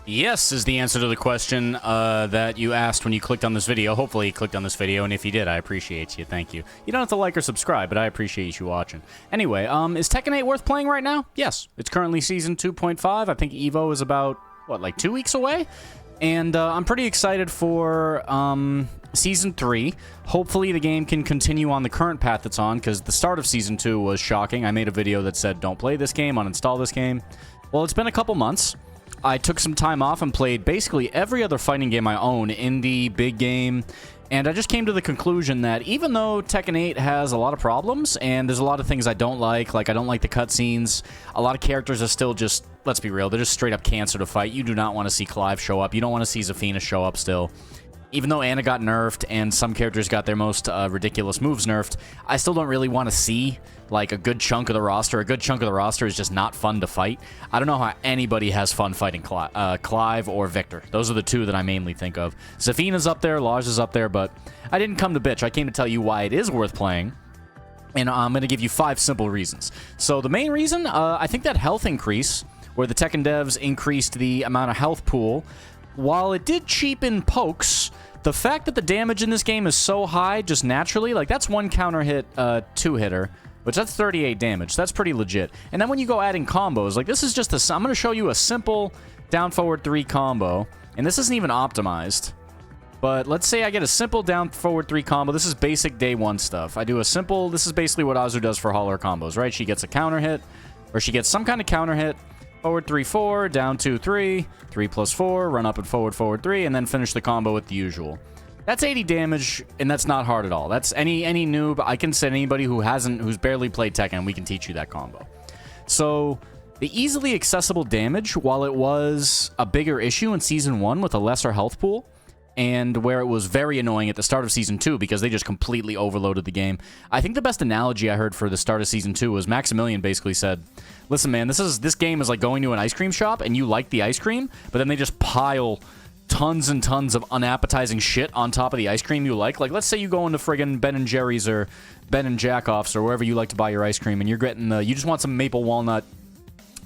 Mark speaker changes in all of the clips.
Speaker 1: Yes is the answer to the question that you asked when you clicked on this video. Hopefully you clicked on this video, and if you did, I appreciate you. Thank you. You don't have to like or subscribe, but I appreciate you watching. Anyway, is Tekken 8 worth playing right now? Yes. It's currently Season 2.5. I think EVO is about, what, like 2 weeks away? And I'm pretty excited for Season 3. Hopefully the game can continue on the current path it's on, because the start of Season 2 was shocking. I made a video that said, don't play this game, uninstall this game. Well, it's been a couple months. I took some time off and played basically every other fighting game I own, indie, big game, and I just came to the conclusion that even though Tekken 8 has a lot of problems, and there's a lot of things I don't like I don't like the cutscenes, a lot of characters are still just, let's be real, they're just straight up cancer to fight. You do not want to see Clive show up. You don't want to see Zafina show up still. Even though Anna got nerfed and some characters got their most ridiculous moves nerfed, I still don't really want to see, like, a good chunk of the roster. A good chunk of the roster is just not fun to fight. I don't know how anybody has fun fighting Clive or Victor. Those are the two that I mainly think of. Zafina's up there, Lars is up there, but I didn't come to bitch. I came to tell you why it is worth playing, and I'm going to give you 5 simple reasons. So the main reason, I think that health increase, where the Tekken devs increased the amount of health pool, while it did cheapen pokes, the fact that the damage in this game is so high just naturally, like that's one counter hit, 2-hitter, which that's 38 damage. That's pretty legit. And then when you go adding combos, like this is just I'm going to show you a simple down forward 3 combo, and this isn't even optimized. But let's say I get a simple down forward 3 combo. This is basic day 1 stuff. I do a simple, this is basically what Azu does for all her combos, right? She gets a counter hit, or she gets some kind of counter hit, forward 3, 4, down 2, 3, 3 plus 4, run up and forward 3, and then finish the combo with the usual. That's 80 damage, and that's not hard at all. That's any noob. I can send anybody who's barely played Tekken, we can teach you that combo. So the easily accessible damage, while it was a bigger issue in Season 1 with a lesser health pool, and where it was very annoying at the start of Season 2 because they just completely overloaded the game. I think the best analogy I heard for the start of Season 2 was Maximilian basically said, listen, man, this game is like going to an ice cream shop and you like the ice cream, but then they just pile tons and tons of unappetizing shit on top of the ice cream you like. Like, let's say you go into friggin' Ben & Jerry's or Ben & Jackoff's or wherever you like to buy your ice cream, and you're getting you just want some maple walnut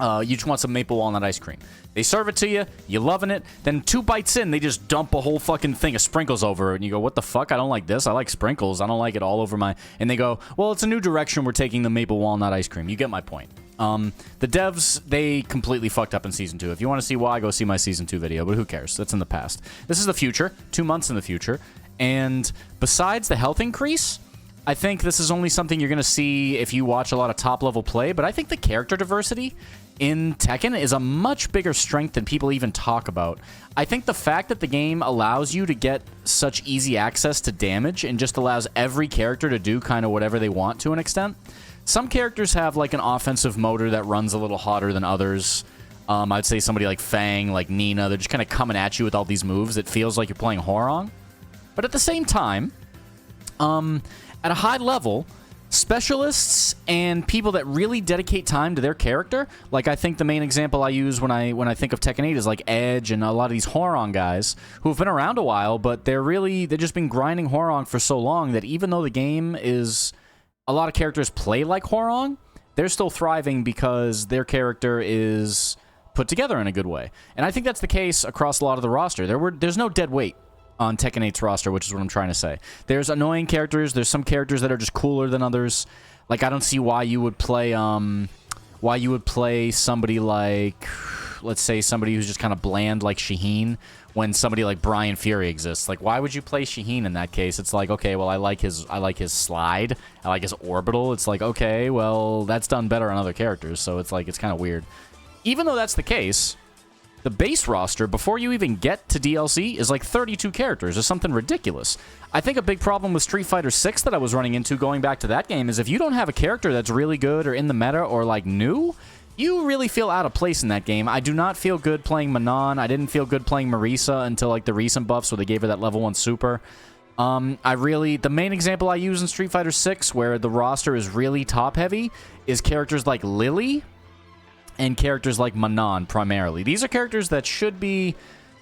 Speaker 1: ice cream. They serve it to you, you're loving it, then 2 bites in, they just dump a whole fucking thing of sprinkles over it, and you go, what the fuck? I don't like this. I like sprinkles. I don't like it all over my... And they go, well, it's a new direction we're taking the maple walnut ice cream. You get my point. The devs, they completely fucked up in Season 2. If you want to see why, go see my Season 2 video, but who cares? That's in the past. This is the future, 2 months in the future, and besides the health increase, I think this is only something you're going to see if you watch a lot of top-level play, but I think the character diversity in Tekken is a much bigger strength than people even talk about. I think the fact that the game allows you to get such easy access to damage and just allows every character to do kind of whatever they want to an extent. Some characters have like an offensive motor that runs a little hotter than others. I'd say somebody like Fang, like Nina, they're just kind of coming at you with all these moves. It feels like you're playing Horong. But at the same time, at a high level, specialists and people that really dedicate time to their character, like I think the main example I use when I think of Tekken 8 is like Edge and a lot of these Horong guys who have been around a while, but they've just been grinding Horong for so long that even though the game is, a lot of characters play like Horong, they're still thriving because their character is put together in a good way. And I think that's the case across a lot of the roster. There's no dead weight on Tekken 8's roster, which is what I'm trying to say. There's annoying characters. There's some characters that are just cooler than others. Like, I don't see why you would play somebody like, let's say, somebody who's just kind of bland like Shaheen when somebody like Brian Fury exists. Like, why would you play Shaheen in that case? It's like, okay, well, I like his slide. I like his orbital. It's like, okay, well, that's done better on other characters, so it's like, it's kind of weird. Even though that's the case, the base roster, before you even get to DLC, is like 32 characters or something ridiculous. I think a big problem with Street Fighter 6 that I was running into going back to that game is if you don't have a character that's really good or in the meta or like new, you really feel out of place in that game. I do not feel good playing Manon. I didn't feel good playing Marisa until like the recent buffs where they gave her that level 1 super. The main example I use in Street Fighter 6 where the roster is really top heavy is characters like Lily and characters like Manon, primarily. These are characters that should be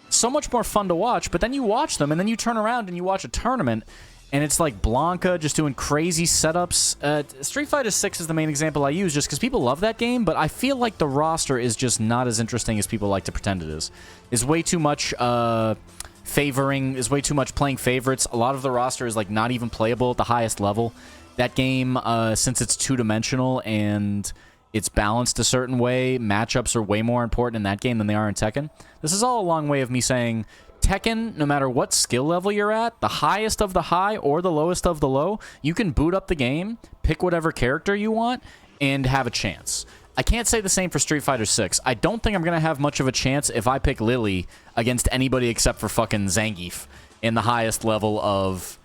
Speaker 1: so much more fun to watch, but then you watch them, and then you turn around and you watch a tournament, and it's like Blanca just doing crazy setups. Street Fighter 6 is the main example I use just because people love that game, but I feel like the roster is just not as interesting as people like to pretend it is. Is way too much is way too much playing favorites. A lot of the roster is like not even playable at the highest level. That game, since it's two-dimensional and it's balanced a certain way, matchups are way more important in that game than they are in Tekken. This is all a long way of me saying Tekken, no matter what skill level you're at, the highest of the high or the lowest of the low, you can boot up the game, pick whatever character you want, and have a chance. I can't say the same for Street Fighter 6. I don't think I'm going to have much of a chance if I pick Lily against anybody except for fucking Zangief in the highest level of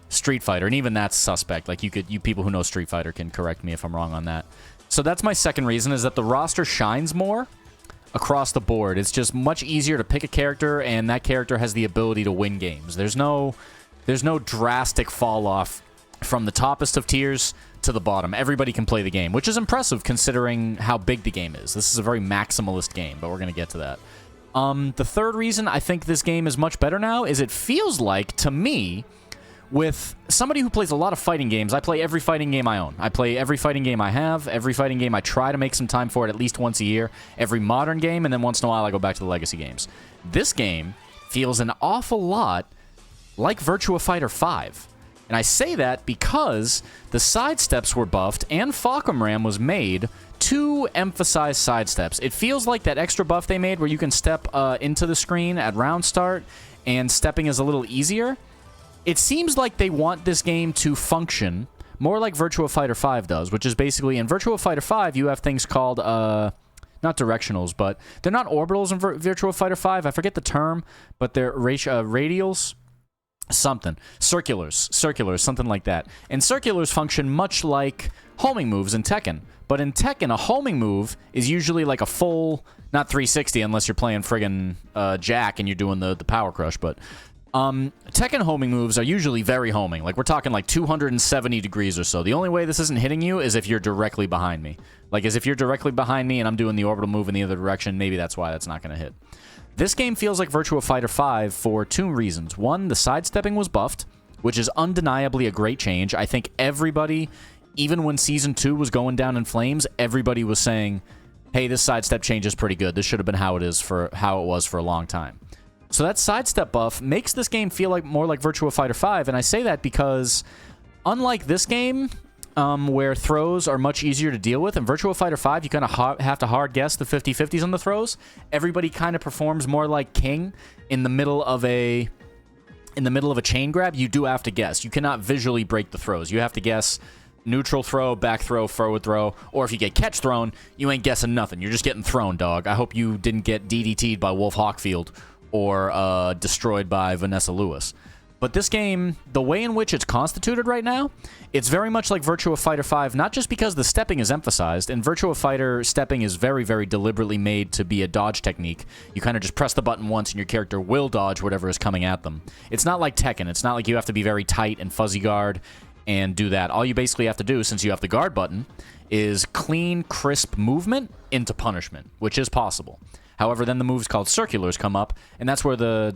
Speaker 1: Street Fighter, and even that's suspect. Like, you people who know Street Fighter can correct me if I'm wrong on that. So that's my second reason, is that the roster shines more across the board. It's just much easier to pick a character, and that character has the ability to win games. There's no drastic fall off from the toppest of tiers to the bottom. Everybody can play the game, which is impressive considering how big the game is. This is a very maximalist game, but we're going to get to that. The third reason I think this game is much better now is it feels like, to me, with somebody who plays a lot of fighting games, I play every fighting game I own. I play every fighting game I have, every fighting game I try to make some time for it at least once a year, every modern game, and then once in a while I go back to the legacy games. This game feels an awful lot like Virtua Fighter 5. And I say that because the sidesteps were buffed and Fahkumram was made to emphasize sidesteps. It feels like that extra buff they made where you can step into the screen at round start and stepping is a little easier. It seems like they want this game to function more like Virtua Fighter 5 does, which is basically, in Virtua Fighter 5, you have things called, not directionals, but they're not orbitals in Virtua Fighter 5. I forget the term, but they're radials, something. Circulars, something like that. And circulars function much like homing moves in Tekken. But in Tekken, a homing move is usually like a full, not 360 unless you're playing friggin' Jack and you're doing the power crush, but Tekken homing moves are usually very homing. Like, we're talking like 270 degrees or so. The only way this isn't hitting you is if you're directly behind me. Like, as if you're directly behind me and I'm doing the orbital move in the other direction, maybe that's why that's not going to hit. This game feels like Virtua Fighter 5 for two reasons. One, the sidestepping was buffed, which is undeniably a great change. I think everybody, even when Season 2 was going down in flames, everybody was saying, hey, this sidestep change is pretty good. This should have been how it was for a long time. So that sidestep buff makes this game feel like more like Virtua Fighter 5, and I say that because, unlike this game, where throws are much easier to deal with, in Virtua Fighter 5, you kind of have to hard guess the 50-50s on the throws. Everybody kind of performs more like King in the middle of a chain grab. You do have to guess. You cannot visually break the throws. You have to guess neutral throw, back throw, forward throw, or if you get catch thrown, you ain't guessing nothing. You're just getting thrown, dog. I hope you didn't get DDT'd by Wolf Hawkfield or destroyed by Vanessa Lewis. But this game, the way in which it's constituted right now, it's very much like Virtua Fighter 5, not just because the stepping is emphasized. In Virtua Fighter, stepping is very, very deliberately made to be a dodge technique. You kind of just press the button once and your character will dodge whatever is coming at them. It's not like Tekken. It's not like you have to be very tight and fuzzy guard and do that. All you basically have to do, since you have the guard button, is clean, crisp movement into punishment, which is possible. However, then the moves called circulars come up, and that's where the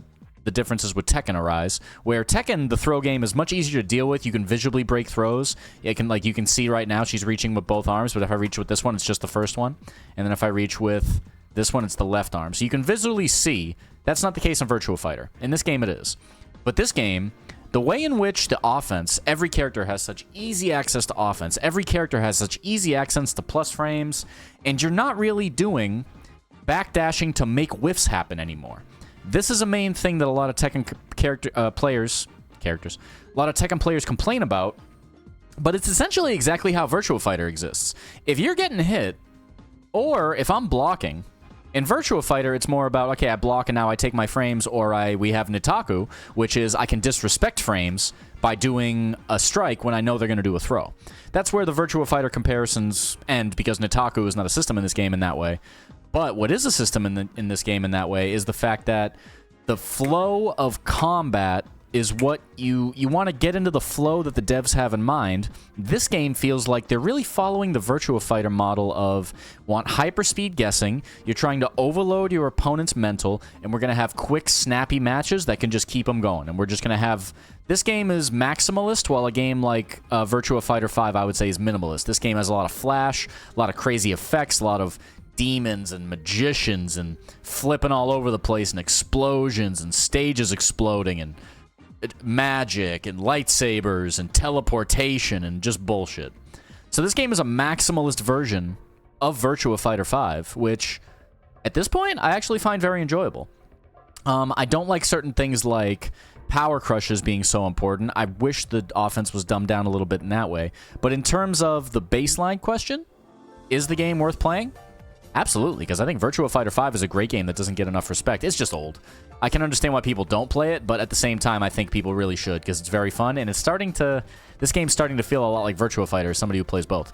Speaker 1: differences with Tekken arise. Where Tekken, the throw game is much easier to deal with. You can visually break throws. You can see right now she's reaching with both arms, but if I reach with this one, it's just the first one. And then if I reach with this one, it's the left arm. So you can visually see. That's not the case in Virtua Fighter. In this game, it is. But this game, the way in which the offense, every character has such easy access to offense. Every character has such easy access to plus frames, and you're not really doing backdashing to make whiffs happen anymore. This is a main thing that a lot of Tekken players complain about, but it's essentially exactly how Virtua Fighter exists. If you're getting hit, or if I'm blocking, in Virtua Fighter, it's more about, okay, I block and now I take my frames, or we have Nitaku, which is I can disrespect frames by doing a strike when I know they're going to do a throw. That's where the Virtua Fighter comparisons end, because Nitaku is not a system in this game in that way. But what is a system in this game in that way is the fact that the flow of combat is what you want to get into the flow that the devs have in mind. This game feels like they're really following the Virtua Fighter model of want hyperspeed guessing, you're trying to overload your opponent's mental, and we're going to have quick, snappy matches that can just keep them going. And we're just going to have... This game is maximalist, while a game like Virtua Fighter 5, I would say, is minimalist. This game has a lot of flash, a lot of crazy effects, a lot of demons and magicians and flipping all over the place and explosions and stages exploding and magic and lightsabers and teleportation and just bullshit. So this game is a maximalist version of Virtua Fighter 5, which at this point I actually find very enjoyable. I don't like certain things like power crushes being so important. I wish the offense was dumbed down a little bit in that way. But in terms of the baseline question, is the game worth playing? Absolutely, because I think Virtua Fighter 5 is a great game that doesn't get enough respect. It's just old. I can understand why people don't play it, but at the same time, I think people really should, because it's very fun, and it's starting to... This game's starting to feel a lot like Virtua Fighter, as somebody who plays both.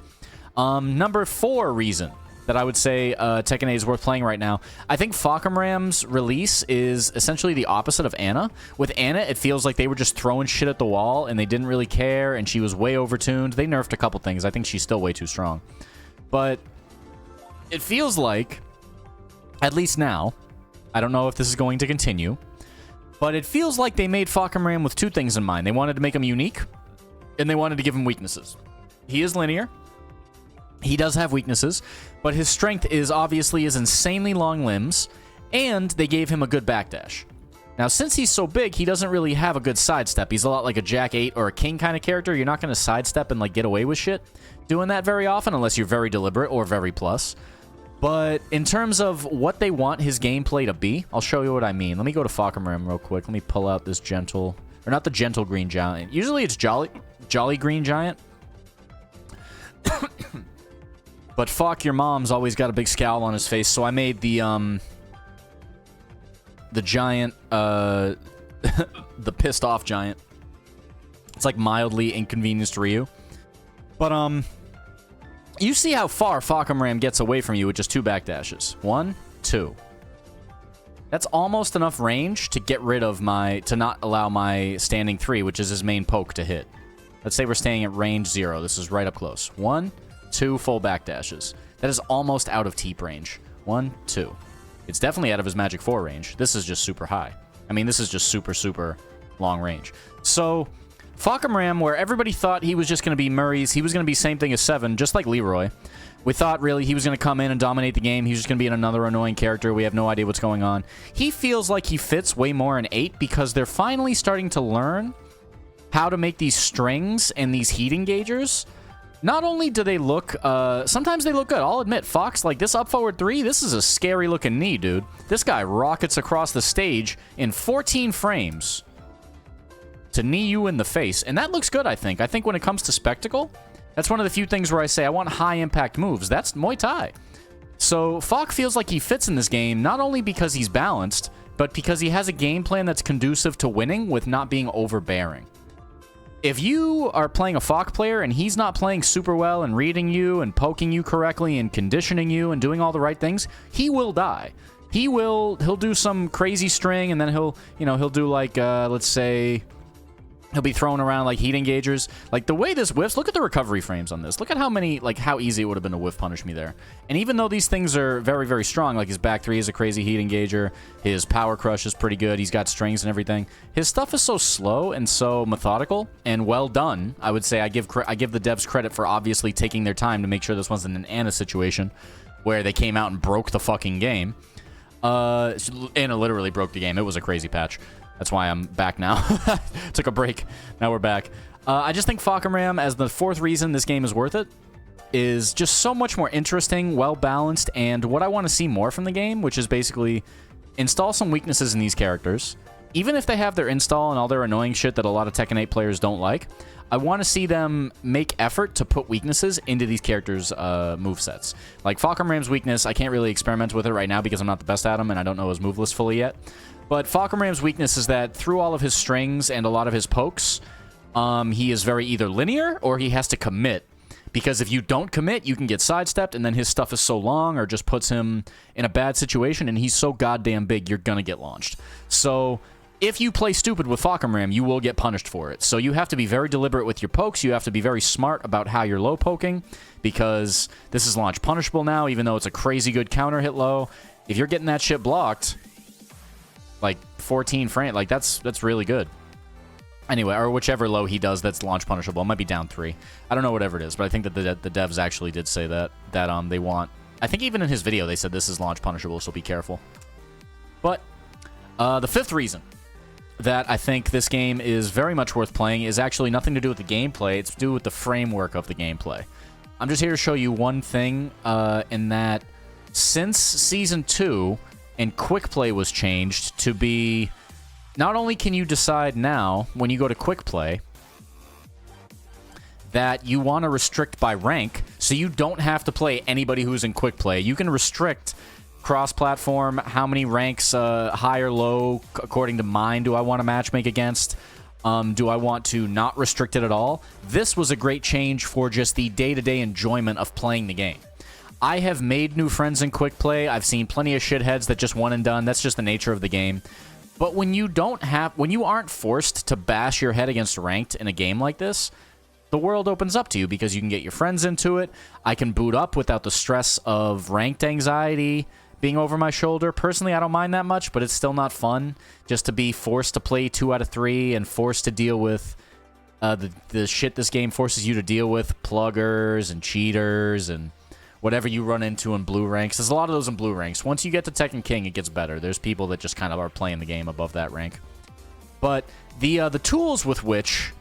Speaker 1: Number 4 reason that I would say Tekken 8 is worth playing right now. I think Fahkumram's release is essentially the opposite of Anna. With Anna, it feels like they were just throwing shit at the wall, and they didn't really care, and she was way overtuned. They nerfed a couple things. I think she's still way too strong. But it feels like, at least now, I don't know if this is going to continue, but it feels like they made Fahkumram with 2 things in mind. They wanted to make him unique, and they wanted to give him weaknesses. He is linear. He does have weaknesses, but his strength is obviously his insanely long limbs, and they gave him a good backdash. Now, since he's so big, he doesn't really have a good sidestep. He's a lot like a Jack 8 or a King kind of character. You're not going to sidestep and like get away with shit doing that very often unless you're very deliberate or very plus. But in terms of what they want his gameplay to be, I'll show you what I mean. Let me go to Fahkumram real quick. Let me pull out this gentle... Or not the gentle green giant. Usually it's jolly green giant. But fuck, your mom's always got a big scowl on his face, so I made the giant, the pissed off giant. It's like mildly inconvenienced Ryu. But, you see how far Fahkumram gets away from you with just 2 backdashes. 1, 2. That's almost enough range to get rid of to not allow my standing 3, which is his main poke, to hit. Let's say we're staying at range 0. This is right up close. 1, 2 full backdashes. That is almost out of Teep range. 1, 2. It's definitely out of his Magic 4 range. This is just super high. I mean, this is just super, super long range. So, Fahkumram, where everybody thought he was just going to be Murray's, he was going to be same thing as 7, just like Leroy. We thought, really, he was going to come in and dominate the game. He was just going to be another annoying character. We have no idea what's going on. He feels like he fits way more in 8 because they're finally starting to learn how to make these strings and these heat engagers. Not only do they look, sometimes they look good. I'll admit, Fox, like this up forward 3, this is a scary looking knee, dude. This guy rockets across the stage in 14 frames to knee you in the face. And that looks good, I think. I think when it comes to spectacle, that's one of the few things where I say I want high impact moves. That's Muay Thai. So Falk feels like he fits in this game, not only because he's balanced, but because he has a game plan that's conducive to winning with not being overbearing. If you are playing a Falk player and he's not playing super well and reading you and poking you correctly and conditioning you and doing all the right things, he will die. He'll do some crazy string and then he'll do like, let's say, he'll be throwing around like heat engagers. Like the way this whiffs, look at the recovery frames on this. Look at how many, like how easy it would have been to whiff punish me there. And even though these things are very, very strong, like his back 3 is a crazy heat engager, his power crush is pretty good, he's got strings and everything. His stuff is so slow and so methodical and well done. I would say I give the devs credit for obviously taking their time to make sure this wasn't an Anna situation where they came out and broke the fucking game. Anna literally broke the game. It was a crazy patch. That's why I'm back now. Took a break. Now we're back. I just think Fahkumram, as the 4th reason this game is worth it, is just so much more interesting, well-balanced, and what I want to see more from the game, which is basically install some weaknesses in these characters. Even if they have their install and all their annoying shit that a lot of Tekken 8 players don't like, I want to see them make effort to put weaknesses into these characters' movesets. Like Fahkumram's weakness, I can't really experiment with it right now because I'm not the best at him and I don't know his move list fully yet. But Fahkumram's weakness is that through all of his strings and a lot of his pokes, he is very either linear or he has to commit. Because if you don't commit, you can get sidestepped, and then his stuff is so long or just puts him in a bad situation, and he's so goddamn big, you're gonna get launched. So if you play stupid with Fahkumram, you will get punished for it. So you have to be very deliberate with your pokes. You have to be very smart about how you're low poking, because this is launch punishable now, even though it's a crazy good counter hit low. If you're getting that shit blocked, like 14 frame, like that's really good. Anyway, or whichever low he does that's launch punishable. It might be down 3. I don't know, whatever it is, but I think that the devs actually did say that they want... I think even in his video they said this is launch punishable, so be careful. But the 5th reason that I think this game is very much worth playing is actually nothing to do with the gameplay. It's to do with the framework of the gameplay. I'm just here to show you one thing, in that since Season 2 and Quick Play was changed to be... Not only can you decide now, when you go to Quick Play, that you want to restrict by rank, so you don't have to play anybody who's in Quick Play. You can restrict cross-platform, how many ranks, high or low, according to mine, do I want to matchmake against? Do I want to not restrict it at all? This was a great change for just the day-to-day enjoyment of playing the game. I have made new friends in Quick Play. I've seen plenty of shitheads that just one and done. That's just the nature of the game. But when you aren't forced to bash your head against ranked in a game like this, the world opens up to you because you can get your friends into it. I can boot up without the stress of ranked anxiety being over my shoulder. Personally, I don't mind that much, but it's still not fun just to be forced to play 2 out of 3 and forced to deal with the shit this game forces you to deal with, pluggers and cheaters and whatever you run into in blue ranks. There's a lot of those in blue ranks. Once you get to Tekken King, it gets better. There's people that just kind of are playing the game above that rank. But the tools with which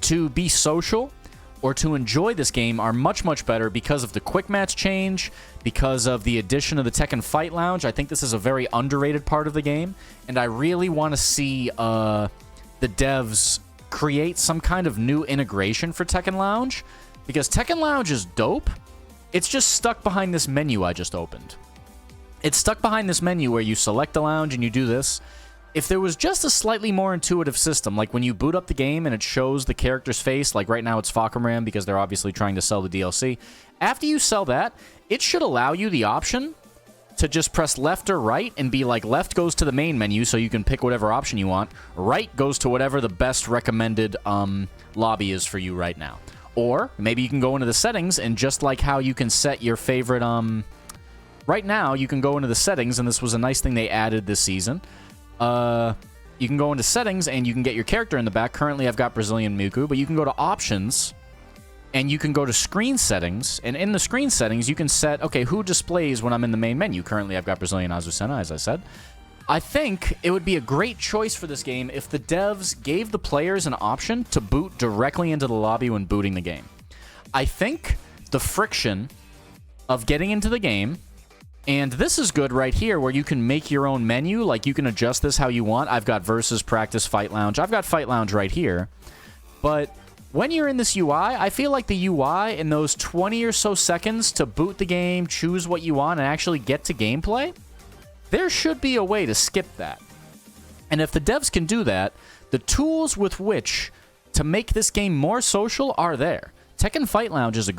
Speaker 1: to be social or to enjoy this game are much, much better because of the quick match change, because of the addition of the Tekken Fight Lounge. I think this is a very underrated part of the game, and I really want to see the devs create some kind of new integration for Tekken Lounge, because Tekken Lounge is dope. It's just stuck behind this menu I just opened. It's stuck behind this menu where you select the lounge and you do this. If there was just a slightly more intuitive system, like when you boot up the game and it shows the character's face, like right now it's Fahkumram because they're obviously trying to sell the DLC. After you sell that, it should allow you the option to just press left or right and be like, left goes to the main menu so you can pick whatever option you want. Right goes to whatever the best recommended lobby is for you right now. Or maybe you can go into the settings and just like how you can set your favorite... Right now, you can go into the settings, and this was a nice thing they added this season. You can go into settings, and you can get your character in the back. Currently, I've got Brazilian Miku, but you can go to options, and you can go to screen settings. And in the screen settings, you can set, okay, who displays when I'm in the main menu. Currently, I've got Brazilian Azucena, as I said. I think it would be a great choice for this game if the devs gave the players an option to boot directly into the lobby when booting the game. I think the friction of getting into the game, and this is good right here where you can make your own menu, like you can adjust this how you want. I've got Versus, Practice, Fight Lounge. I've got Fight Lounge right here. But when you're in this UI, I feel like the UI in those 20 or so seconds to boot the game, choose what you want, and actually get to gameplay, there should be a way to skip that. And if the devs can do that, the tools with which to make this game more social are there. Tekken Fight Lounge is a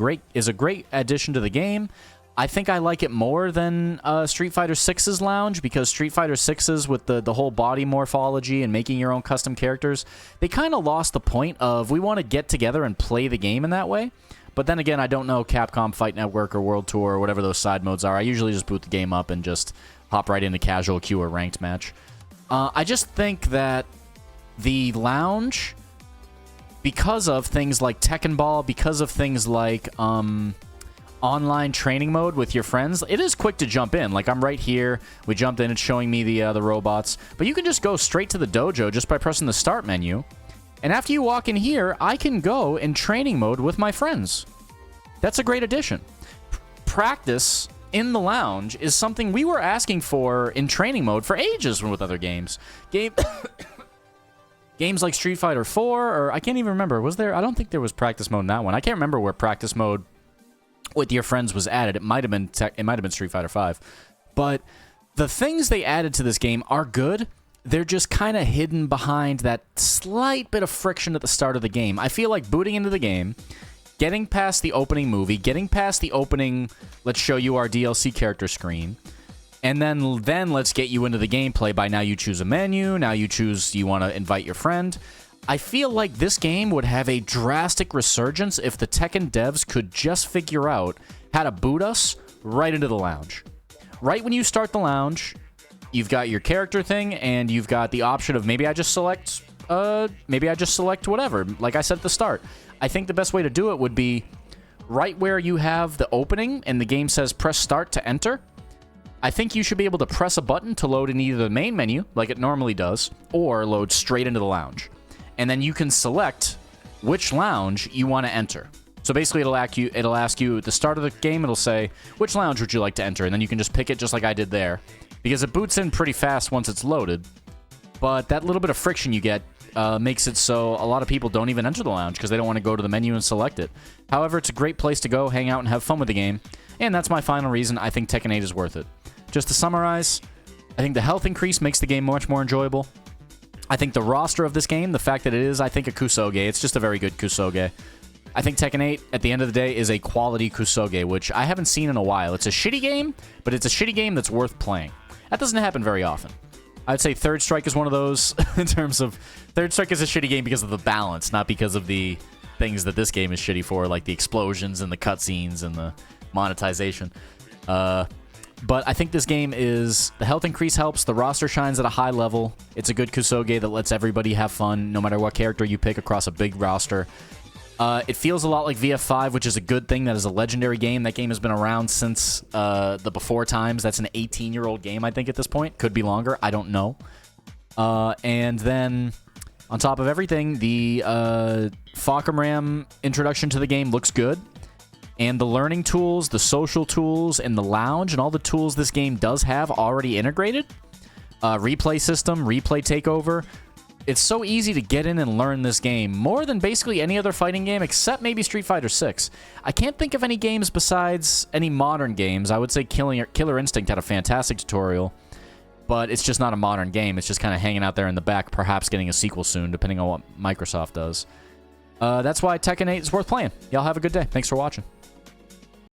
Speaker 1: great addition to the game. I think I like it more than Street Fighter 6's Lounge, because Street Fighter 6's with the whole body morphology and making your own custom characters, they kind of lost the point of we want to get together and play the game in that way. But then again, I don't know Capcom Fight Network or World Tour or whatever those side modes are. I usually just boot the game up and just hop right into casual queue or ranked match. I just think that the Lounge, because of things like Tekken Ball, because of things like online training mode with your friends, it is quick to jump in. Like, I'm right here. We jumped in. It's showing me the robots. But you can just go straight to the dojo just by pressing the start menu. And after you walk in here, I can go in training mode with my friends. That's a great addition. Practice in the lounge is something we were asking for in training mode for ages with other games. Games like Street Fighter 4, or I can't even remember. Was there? I don't think there was practice mode in that one. I can't remember where practice mode with your friends was added. It might have been Street Fighter 5. But the things they added to this game are good. They're just kind of hidden behind that slight bit of friction at the start of the game. I feel like booting into the game, getting past the opening movie, getting past the opening, let's show you our DLC character screen, And then let's get you into the gameplay by now you choose a menu, now you choose you want to invite your friend. I feel like this game would have a drastic resurgence if the Tekken devs could just figure out how to boot us right into the lounge. Right when you start the lounge, you've got your character thing, and you've got the option of maybe I just select whatever, like I said at the start. I think the best way to do it would be right where you have the opening and the game says press start to enter. I think you should be able to press a button to load in either the main menu, like it normally does, or load straight into the lounge. And then you can select which lounge you want to enter. So basically, it'll ask you at the start of the game, it'll say, which lounge would you like to enter? And then you can just pick it just like I did there. Because it boots in pretty fast once it's loaded. But that little bit of friction you get makes it so a lot of people don't even enter the lounge because they don't want to go to the menu and select it. However, it's a great place to go, hang out, and have fun with the game. And that's my final reason I think Tekken 8 is worth it. Just to summarize, I think the health increase makes the game much more enjoyable. I think the roster of this game, the fact that it is, I think, a kusoge, it's just a very good kusoge. I think Tekken 8, at the end of the day, is a quality kusoge, which I haven't seen in a while. It's a shitty game, but it's a shitty game that's worth playing. That doesn't happen very often. I'd say Third Strike is one of those in terms of... Third Strike is a shitty game because of the balance, not because of the things that this game is shitty for, like the explosions and the cutscenes and the monetization. But I think this game is... The health increase helps. The roster shines at a high level. It's a good kusoge that lets everybody have fun, no matter what character you pick across a big roster. It feels a lot like VF5, which is a good thing. That is a legendary game. That game has been around since the before times. That's an 18-year-old game, I think, at this point. Could be longer. I don't know. And then, on top of everything, the Fahkumram introduction to the game looks good. And the learning tools, the social tools, and the lounge, and all the tools this game does have already integrated. Replay system, replay takeover. It's so easy to get in and learn this game, more than basically any other fighting game, except maybe Street Fighter 6. I can't think of any games besides any modern games. I would say Killer Instinct had a fantastic tutorial, but it's just not a modern game. It's just kind of hanging out there in the back, perhaps getting a sequel soon, depending on what Microsoft does. That's why Tekken 8 is worth playing. Y'all have a good day. Thanks for watching.